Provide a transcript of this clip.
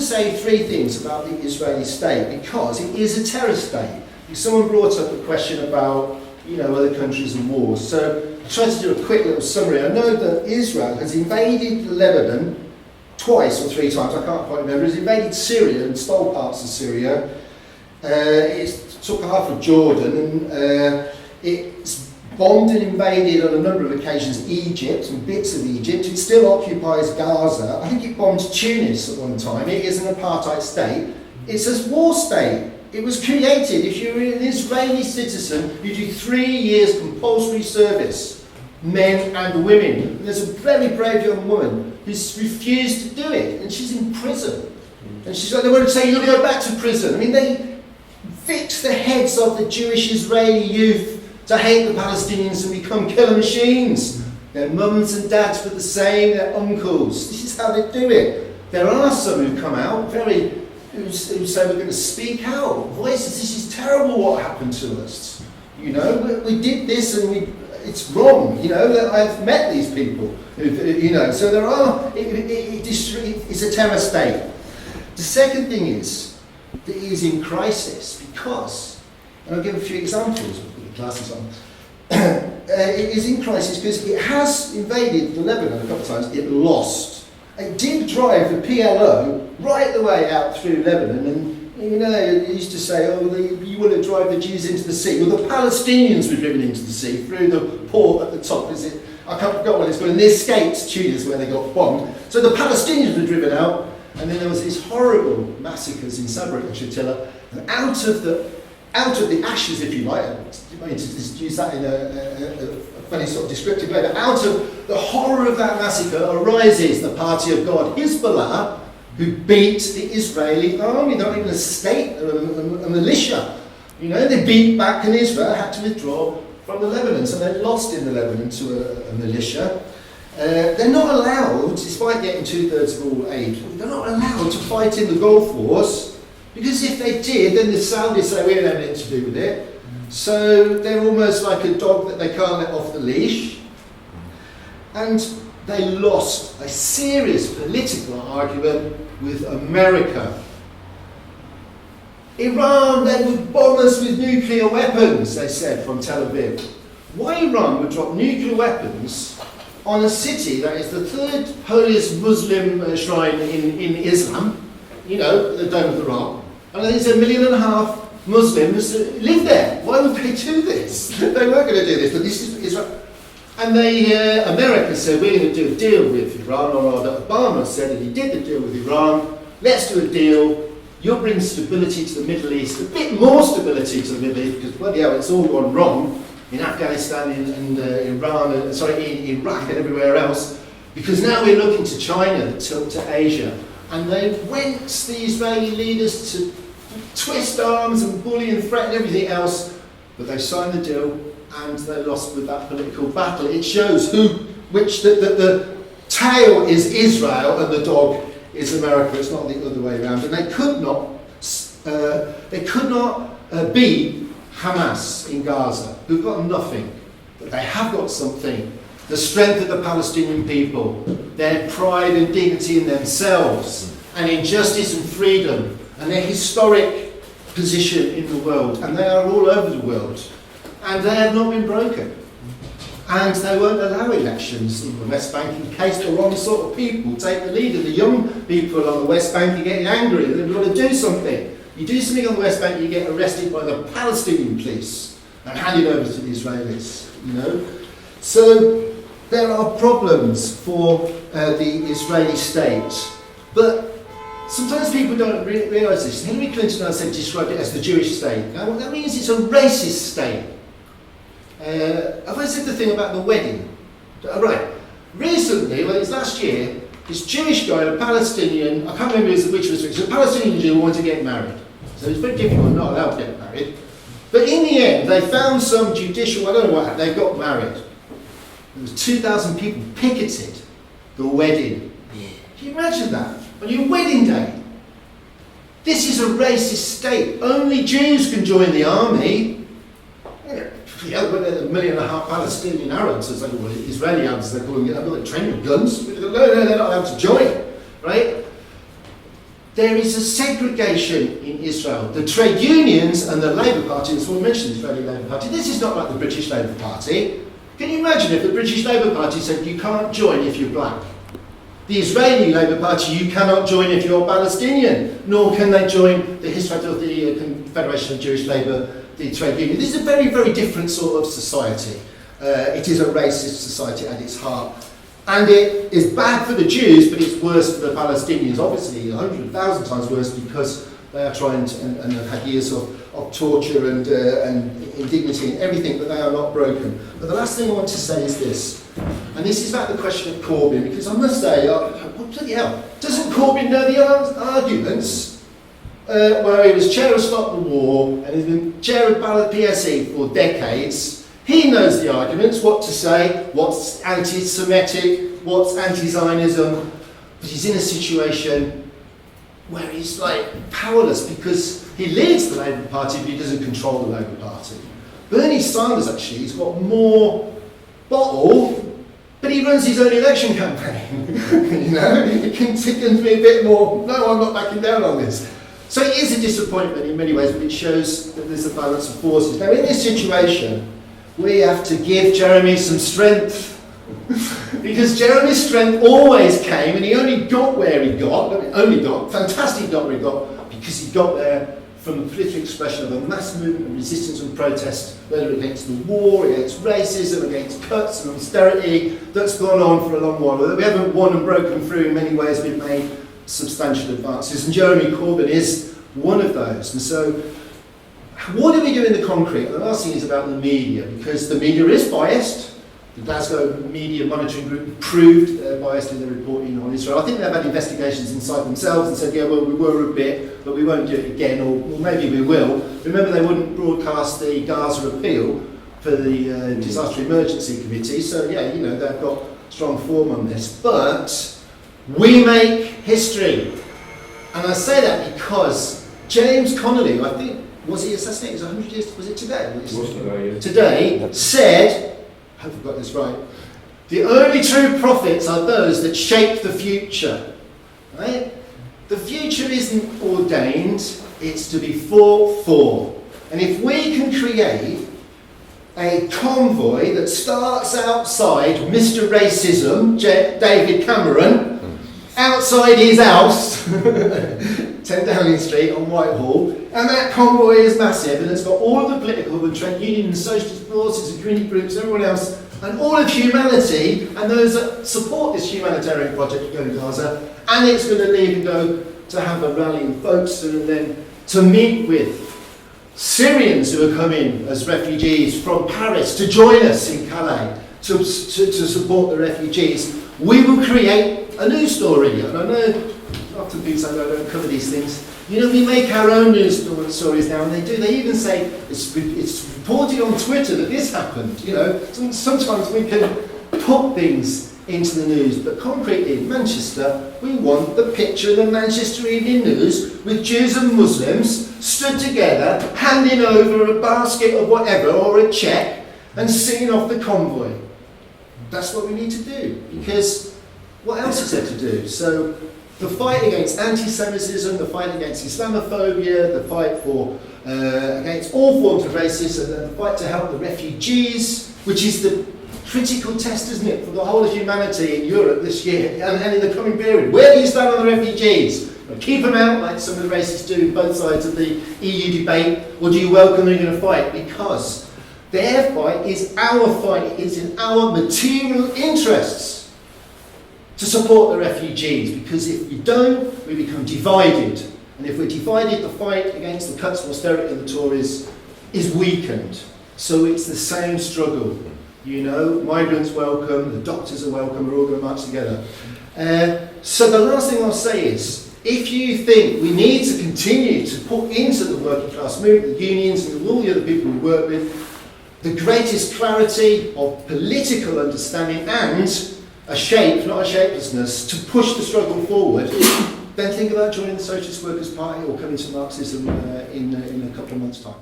say three things about the Israeli state, because it is a terror state. Someone brought up a question about, other countries and wars. So I tried to do a quick little summary. I know that Israel has invaded Lebanon twice or three times, I can't quite remember. It's invaded Syria and stole parts of Syria. It took half of Jordan, and it's bombed and invaded on a number of occasions Egypt and bits of Egypt. It still occupies Gaza. I think it bombed Tunis at one time. It is an apartheid state. It's a war state. It was created, if you're an Israeli citizen, you do 3 years compulsory service, men and women. And there's a very brave young woman who's refused to do it, and she's in prison. And she's like, they want to say, you're going to go back to prison. I mean, they fix the heads of the Jewish Israeli youth to hate the Palestinians and become killer machines. Their mums and dads were the same, their uncles. This is how they do it. There are some who come out, who say we're going to speak out. Voices, this is terrible what happened to us. We did this and it's wrong. I've met these people. So there are, it's a terror state. The second thing is that it is in crisis because, and I'll give a few examples. Glasses on. It is in crisis because it has invaded the Lebanon a couple of times. It lost. It did drive the PLO right the way out through Lebanon, and they used to say, you want to drive the Jews into the sea. Well, the Palestinians were driven into the sea through the port at the top. I can't forget what it's called, and they escaped Tunis where they got bombed. So the Palestinians were driven out, and then there was these horrible massacres in Sabra and Shatila, and out of the ashes, if you like, I mean, to use that in a funny sort of descriptive way, but out of the horror of that massacre arises the party of God, Hezbollah, who beat the Israeli army. They're not even a state, they're a militia. They beat back, and Israel had to withdraw from the Lebanon, so they lost in the Lebanon to a militia. They're not allowed, despite getting 2/3 of all aid, they're not allowed to fight in the Gulf Wars, because if they did, then the Saudis say we don't have anything to do with it. So they're almost like a dog that they can't let off the leash. And they lost a serious political argument with America. Iran, they would bomb us with nuclear weapons, they said, from Tel Aviv. Why Iran would drop nuclear weapons on a city that is the third holiest Muslim shrine in Islam, the Dome of the Rock, and there's 1.5 million Muslims that live there. Why would they do this? They weren't going to do this, but this is Israel. And America said, we're going to do a deal with Iran, or rather Obama said that he did the deal with Iran. Let's do a deal. You'll bring stability to the Middle East, a bit more stability to the Middle East, because bloody hell, it's all gone wrong in Afghanistan and in Iraq and everywhere else, because now we're looking to China, to Asia. And they went, the Israeli leaders, to twist arms and bully and threaten everything else, but they signed the deal and they lost with that political battle. It shows the tail is Israel and the dog is America. It's not the other way around. And they could not beat Hamas in Gaza, who've got nothing, but they have got something. The strength of the Palestinian people, their pride and dignity in themselves, and in justice and freedom, and their historic position in the world, and they are all over the world, and they have not been broken. And they won't allow elections in the West Bank in case the wrong sort of people take the lead, and the young people on the West Bank are getting angry, and they've got to do something. You do something on the West Bank, you get arrested by the Palestinian police and handed over to the Israelis, So there are problems for the Israeli state, but sometimes people don't realise this. Hillary Clinton, I said, described it as the Jewish state. Now, that means it's a racist state. Have I said the thing about the wedding? Right. Recently, it was last year, this Jewish guy and a Palestinian, I can't remember which was which, a Palestinian Jew wanted to get married. So it's very difficult, not allowed to get married. But in the end, they found some judicial, I don't know what, they got married. There was 2,000 people picketed the wedding. Can you imagine that? On your wedding day. This is a racist state. Only Jews can join the army. Yeah, but there's 1.5 million Palestinian Arabs, as they call it, Israeli Arabs, they're calling it, they're trained with guns. No, they're not allowed to join, right? there is a segregation in Israel. The trade unions and the Labour Party, as we mentioned, the Israeli Labour Party, this is not like the British Labour Party. Can you imagine if the British Labour Party said you can't join if you're black? The Israeli Labour Party, you cannot join if you're Palestinian, nor can they join the Histrat of the Confederation of Jewish Labour, the trade union. This is a very, very different sort of society. It is a racist society at its heart. And it is bad for the Jews, but it's worse for the Palestinians. Obviously, 100,000 times worse because they are trying to, and have had years of torture and indignity and everything, but they are not broken. But the last thing I want to say is this, and this is about the question of Corbyn, because I must say, bloody hell, doesn't Corbyn know the arguments? Where he was chair of Stop the War, and he's been chair of PSE for decades. He knows the arguments, what to say, what's anti-Semitic, what's anti-Zionism, but he's in a situation where he's like powerless because he leads the Labour Party but he doesn't control the Labour Party. Bernie Sanders actually has got more bottle, but he runs his own election campaign. You know, it can be a bit more, no, I'm not backing down on this. So it is a disappointment in many ways, but it shows that there's a balance of forces. Now in this situation, we have to give Jeremy some strength. Because Jeremy's strength always came, and he only got where he got, fantastic got where he got, because he got there from the political expression of a mass movement of resistance and protest, whether against the war, against racism, against cuts and austerity, that's gone on for a long while. We haven't won and broken through in many ways, we've made substantial advances, and Jeremy Corbyn is one of those. And so, what do we do in the concrete? And the last thing is about the media, because the media is biased. The Glasgow Media Monitoring Group proved they're biased in their reporting on Israel. I think they've had investigations inside themselves and said, yeah, well, we were a bit, but we won't do it again, or maybe we will. Remember, they wouldn't broadcast the Gaza appeal for the Disaster Emergency Committee, so yeah, you know, they've got strong form on this. But we make history. And I say that because James Connolly, I think, was he assassinated? It was 100 years, was it today? It was today, yeah. Today, said, I hope I've got this right, the only true prophets are those that shape the future. Right? The future isn't ordained, it's to be fought for. And if we can create a convoy that starts outside Mr. Racism, David Cameron, outside his house, 10 Downing Street on Whitehall, and that convoy is massive, and it's got all of the political and trade union and socialist forces and community groups and everyone else, and all of humanity, and those that support this humanitarian project to go to Gaza, and it's going to leave and go to have a rally in Folkestone, and then to meet with Syrians who are coming as refugees from Paris to join us in Calais to support the refugees. We will create a news story, and I know often people say, no, I don't cover these things. You know, we make our own news stories now, and they do. They even say it's reported on Twitter that this happened. You know, sometimes we can put things into the news, but concretely in Manchester, we want the picture of the Manchester Evening News with Jews and Muslims stood together, handing over a basket of whatever or a cheque and singing off the convoy. That's what we need to do, because what else is there to do? So the fight against anti-Semitism, the fight against Islamophobia, the fight for against all forms of racism, and the fight to help the refugees, which is the critical test, isn't it, for the whole of humanity in Europe this year and in the coming period. Where do you stand on the refugees? Keep them out like some of the racists do on both sides of the EU debate, or do you welcome them in a fight? Because their fight is our fight. It is in our material interests to support the refugees, because if we don't, we become divided. And if we're divided, the fight against the cuts and austerity of the Tories is weakened. So it's the same struggle. You know, migrants welcome, the doctors are welcome, we're all going to march together. So the last thing I'll say is, if you think we need to continue to put into the working class movement, the unions and all the other people we work with, the greatest clarity of political understanding and a shape, not a shapelessness, to push the struggle forward, then think about joining the Socialist Workers' Party or coming to Marxism in a couple of months' time.